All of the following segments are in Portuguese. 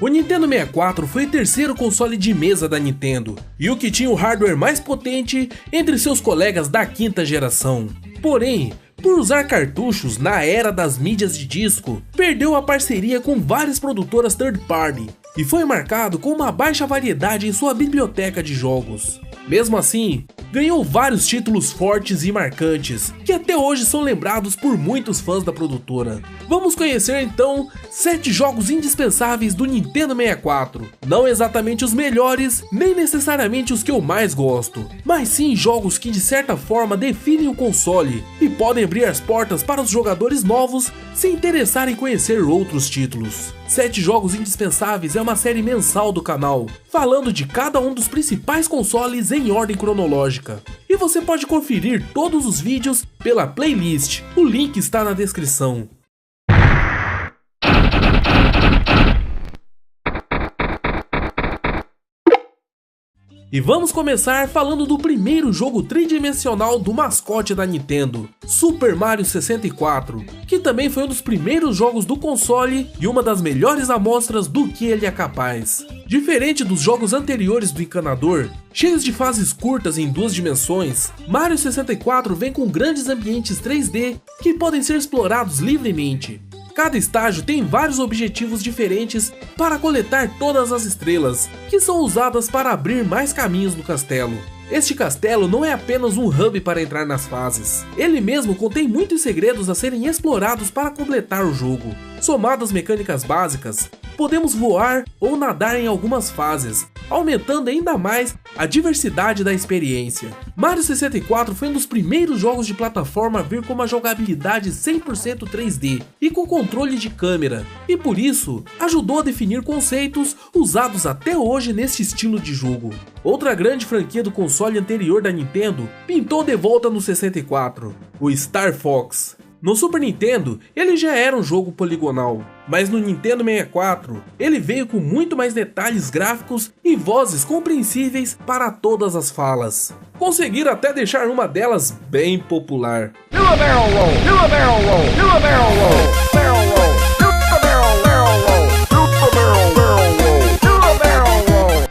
O Nintendo 64 foi o terceiro console de mesa da Nintendo, e o que tinha o hardware mais potente entre seus colegas da quinta geração. Porém, por usar cartuchos na era das mídias de disco, perdeu a parceria com várias produtoras third party, e foi marcado com uma baixa variedade em sua biblioteca de jogos. Mesmo assim, ganhou vários títulos fortes e marcantes, que até hoje são lembrados por muitos fãs da produtora. Vamos conhecer então 7 jogos indispensáveis do Nintendo 64. Não exatamente os melhores, nem necessariamente os que eu mais gosto, mas sim jogos que de certa forma definem o console e podem abrir as portas para os jogadores novos se interessarem em conhecer outros títulos. 7 jogos indispensáveis é uma série mensal do canal, falando de cada um dos principais consoles em ordem cronológica. E você pode conferir todos os vídeos pela playlist, o link está na descrição. E vamos começar falando do primeiro jogo tridimensional do mascote da Nintendo, Super Mario 64, que também foi um dos primeiros jogos do console e uma das melhores amostras do que ele é capaz. Diferente dos jogos anteriores do encanador, cheios de fases curtas em 2 dimensões, Mario 64 vem com grandes ambientes 3D que podem ser explorados livremente. Cada estágio tem vários objetivos diferentes para coletar todas as estrelas, que são usadas para abrir mais caminhos no castelo. Este castelo não é apenas um hub para entrar nas fases, ele mesmo contém muitos segredos a serem explorados para completar o jogo. Somado às mecânicas básicas, podemos voar ou nadar em algumas fases, aumentando ainda mais a diversidade da experiência. Mario 64 foi um dos primeiros jogos de plataforma a vir com uma jogabilidade 100% 3D e com controle de câmera, e por isso ajudou a definir conceitos usados até hoje neste estilo de jogo. Outra grande franquia do console anterior da Nintendo pintou de volta no 64, o Star Fox. No Super Nintendo, ele já era um jogo poligonal, mas no Nintendo 64, ele veio com muito mais detalhes gráficos e vozes compreensíveis para todas as falas. Conseguiram até deixar uma delas bem popular. Do a barrel roll, do a barrel roll, do a barrel roll, barrel roll, do a barrel, barrel roll, do a barrel, barrel roll, do a barrel roll.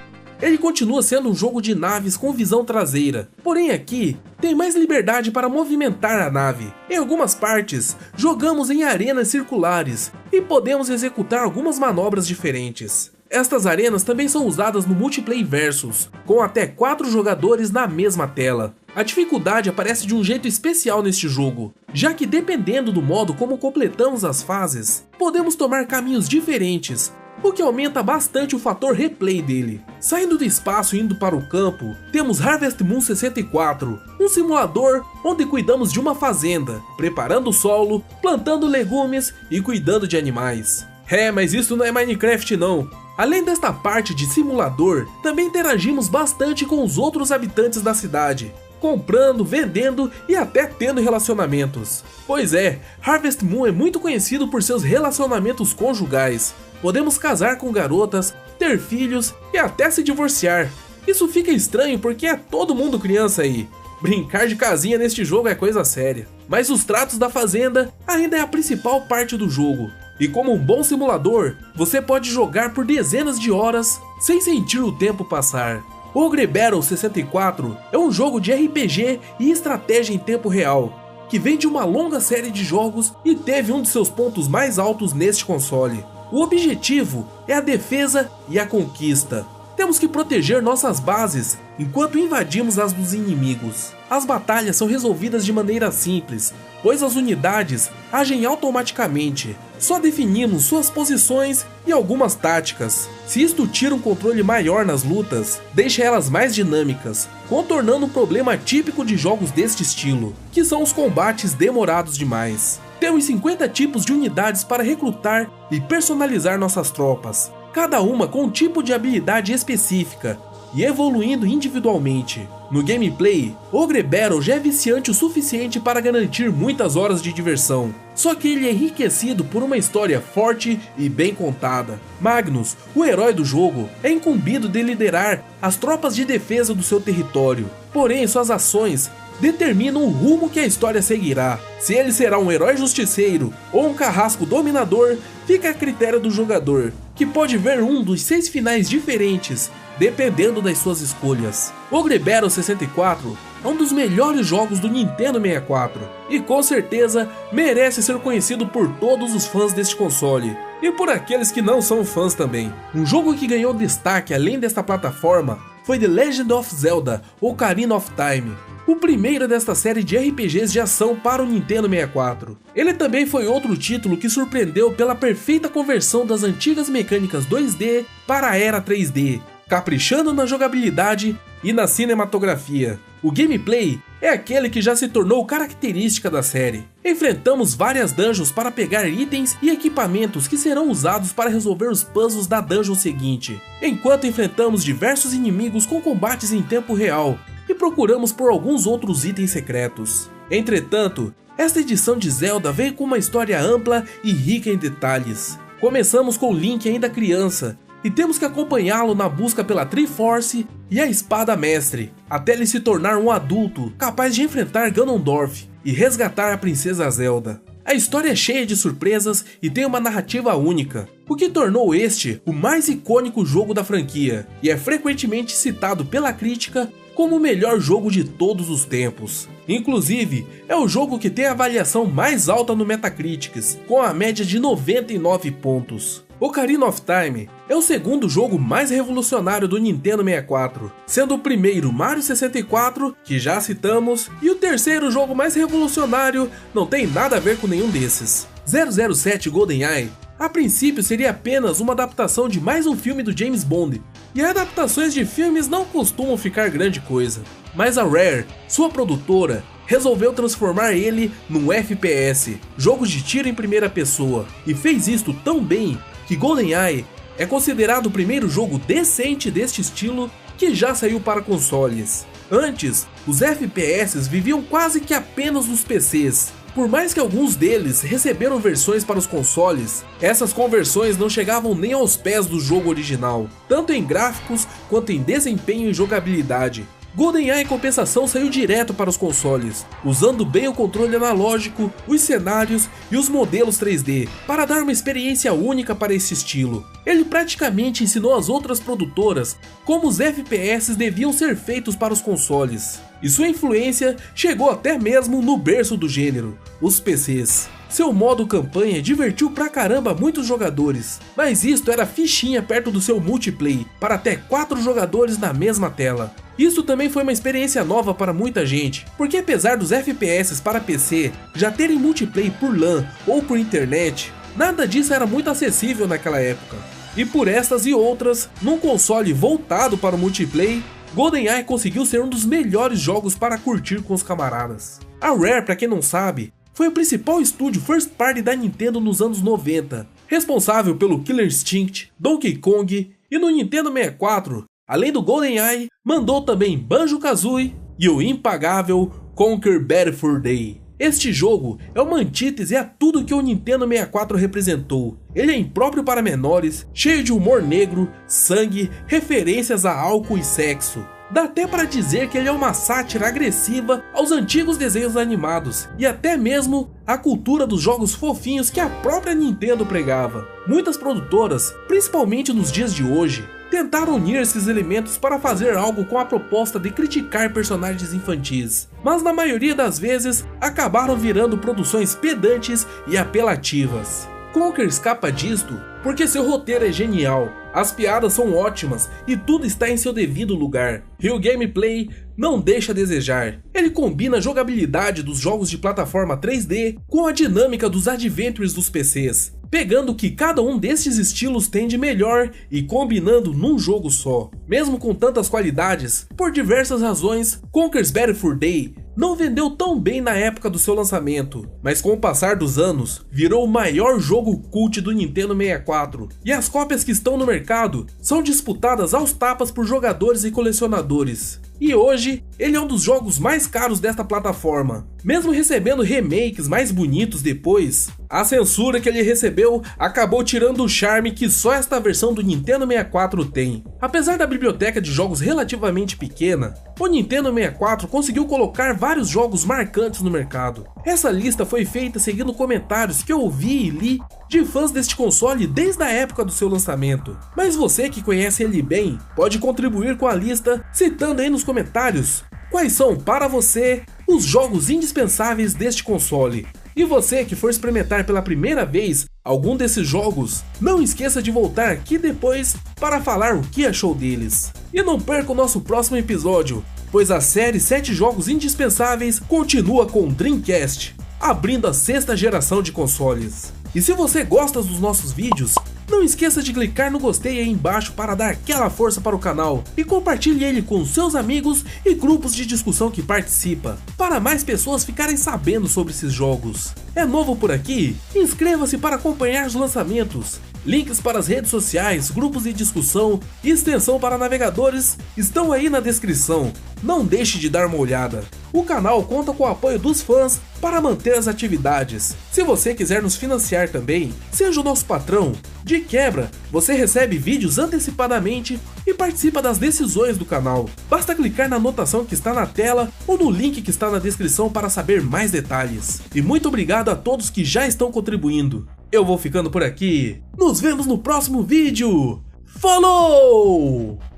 Ele continua sendo um jogo de naves com visão traseira, porém aqui tem mais liberdade para movimentar a nave. Em algumas partes, jogamos em arenas circulares e podemos executar algumas manobras diferentes. Estas arenas também são usadas no Multiplayer Versus, com até 4 jogadores na mesma tela. A dificuldade aparece de um jeito especial neste jogo, já que dependendo do modo como completamos as fases, podemos tomar caminhos diferentes, o que aumenta bastante o fator replay dele. Saindo do espaço e indo para o campo, temos Harvest Moon 64, um simulador onde cuidamos de uma fazenda, preparando o solo, plantando legumes e cuidando de animais. Mas isso não é Minecraft não. Além desta parte de simulador, também interagimos bastante com os outros habitantes da cidade, comprando, vendendo e até tendo relacionamentos. Pois é, Harvest Moon é muito conhecido por seus relacionamentos conjugais. Podemos casar com garotas, ter filhos e até se divorciar. Isso fica estranho porque é todo mundo criança aí. Brincar de casinha neste jogo é coisa séria. Mas os tratos da fazenda ainda é a principal parte do jogo. E como um bom simulador, você pode jogar por dezenas de horas sem sentir o tempo passar. Ogre Battle 64 é um jogo de RPG e estratégia em tempo real, que vem de uma longa série de jogos e teve um de seus pontos mais altos neste console. O objetivo é a defesa e a conquista. Temos que proteger nossas bases enquanto invadimos as dos inimigos. As batalhas são resolvidas de maneira simples, pois as unidades agem automaticamente. Só definimos suas posições e algumas táticas. Se isto tira um controle maior nas lutas, deixa elas mais dinâmicas, contornando um problema típico de jogos deste estilo, que são os combates demorados demais. Temos 50 tipos de unidades para recrutar e personalizar nossas tropas, cada uma com um tipo de habilidade específica e evoluindo individualmente. No gameplay, Ogre Battle já é viciante o suficiente para garantir muitas horas de diversão, só que ele é enriquecido por uma história forte e bem contada. Magnus, o herói do jogo, é incumbido de liderar as tropas de defesa do seu território, porém suas ações determinam o rumo que a história seguirá. Se ele será um herói justiceiro ou um carrasco dominador, fica a critério do jogador, que que pode ver um dos 6 finais diferentes, dependendo das suas escolhas. Ogre Battle 64 é um dos melhores jogos do Nintendo 64 e com certeza merece ser conhecido por todos os fãs deste console e por aqueles que não são fãs também. Um jogo que ganhou destaque além desta plataforma foi The Legend of Zelda Ocarina of Time, o primeiro desta série de RPGs de ação para o Nintendo 64. Ele também foi outro título que surpreendeu pela perfeita conversão das antigas mecânicas 2D para a era 3D, caprichando na jogabilidade e na cinematografia. O gameplay é aquele que já se tornou característica da série. Enfrentamos várias dungeons para pegar itens e equipamentos que serão usados para resolver os puzzles da dungeon seguinte, enquanto enfrentamos diversos inimigos com combates em tempo real e procuramos por alguns outros itens secretos. Entretanto, esta edição de Zelda veio com uma história ampla e rica em detalhes. Começamos com Link ainda criança, e temos que acompanhá-lo na busca pela Triforce e a Espada Mestre, até ele se tornar um adulto capaz de enfrentar Ganondorf e resgatar a Princesa Zelda. A história é cheia de surpresas e tem uma narrativa única, o que tornou este o mais icônico jogo da franquia, e é frequentemente citado pela crítica como o melhor jogo de todos os tempos. Inclusive, é o jogo que tem a avaliação mais alta no Metacritic, com a média de 99 pontos. Ocarina of Time é o segundo jogo mais revolucionário do Nintendo 64, sendo o primeiro Mario 64, que já citamos, e o terceiro jogo mais revolucionário não tem nada a ver com nenhum desses. 007 GoldenEye a princípio seria apenas uma adaptação de mais um filme do James Bond, e adaptações de filmes não costumam ficar grande coisa, mas a Rare, sua produtora, resolveu transformar ele num FPS, jogo de tiro em primeira pessoa, e fez isto tão bem que GoldenEye é considerado o primeiro jogo decente deste estilo que já saiu para consoles. Antes, os FPS viviam quase que apenas nos PCs. Por mais que alguns deles receberam versões para os consoles, essas conversões não chegavam nem aos pés do jogo original, tanto em gráficos quanto em desempenho e jogabilidade. GoldenEye em compensação saiu direto para os consoles, usando bem o controle analógico, os cenários e os modelos 3D, para dar uma experiência única para esse estilo. Ele praticamente ensinou às outras produtoras como os FPS deviam ser feitos para os consoles, e sua influência chegou até mesmo no berço do gênero, os PCs. Seu modo campanha divertiu pra caramba muitos jogadores, mas isto era fichinha perto do seu multiplayer, para até 4 jogadores na mesma tela. Isso também foi uma experiência nova para muita gente, porque apesar dos FPS para PC já terem multiplayer por LAN ou por internet, nada disso era muito acessível naquela época. E por estas e outras, num console voltado para o multiplayer, GoldenEye conseguiu ser um dos melhores jogos para curtir com os camaradas. A Rare, para quem não sabe, foi o principal estúdio first party da Nintendo nos anos 90, responsável pelo Killer Instinct, Donkey Kong, e no Nintendo 64, além do GoldenEye, mandou também Banjo-Kazooie e o impagável Conker Bad Fur Day. Este jogo é uma antítese a tudo que o Nintendo 64 representou. Ele é impróprio para menores, cheio de humor negro, sangue, referências a álcool e sexo. Dá até para dizer que ele é uma sátira agressiva aos antigos desenhos animados e até mesmo à cultura dos jogos fofinhos que a própria Nintendo pregava. Muitas produtoras, principalmente nos dias de hoje, tentaram unir esses elementos para fazer algo com a proposta de criticar personagens infantis, mas na maioria das vezes acabaram virando produções pedantes e apelativas. Conker escapa disto porque seu roteiro é genial, as piadas são ótimas e tudo está em seu devido lugar, e o gameplay não deixa a desejar. Ele combina a jogabilidade dos jogos de plataforma 3D com a dinâmica dos adventures dos PCs, pegando o que cada um destes estilos tem de melhor e combinando num jogo só. Mesmo com tantas qualidades, por diversas razões, Conker's Bad Fur Day não vendeu tão bem na época do seu lançamento, mas com o passar dos anos, virou o maior jogo cult do Nintendo 64, e as cópias que estão no mercado são disputadas aos tapas por jogadores e colecionadores. e hoje ele é um dos jogos mais caros desta plataforma. Mesmo recebendo remakes mais bonitos depois, a censura que ele recebeu acabou tirando o charme que só esta versão do Nintendo 64 tem. Apesar da biblioteca de jogos relativamente pequena, o Nintendo 64 conseguiu colocar vários jogos marcantes no mercado. Essa lista foi feita seguindo comentários que eu ouvi e li de fãs deste console desde a época do seu lançamento. Mas você que conhece ele bem, pode contribuir com a lista citando aí nos comentários quais são para você os jogos indispensáveis deste console. E você que for experimentar pela primeira vez algum desses jogos, não esqueça de voltar aqui depois para falar o que achou deles. E não perca o nosso próximo episódio, pois a série 7 jogos indispensáveis continua com o Dreamcast, abrindo a 6ª geração de consoles. E se você gosta dos nossos vídeos, não esqueça de clicar no gostei aí embaixo para dar aquela força para o canal e compartilhe ele com seus amigos e grupos de discussão que participa, para mais pessoas ficarem sabendo sobre esses jogos. É novo por aqui? Inscreva-se para acompanhar os lançamentos. Links para as redes sociais, grupos de discussão e extensão para navegadores estão aí na descrição. Não deixe de dar uma olhada. O canal conta com o apoio dos fãs para manter as atividades. Se você quiser nos financiar também, seja o nosso patrão. De quebra, você recebe vídeos antecipadamente e participa das decisões do canal. Basta clicar na anotação que está na tela ou no link que está na descrição para saber mais detalhes. E muito obrigado a todos que já estão contribuindo. Eu vou ficando por aqui. Nos vemos no próximo vídeo. Falou!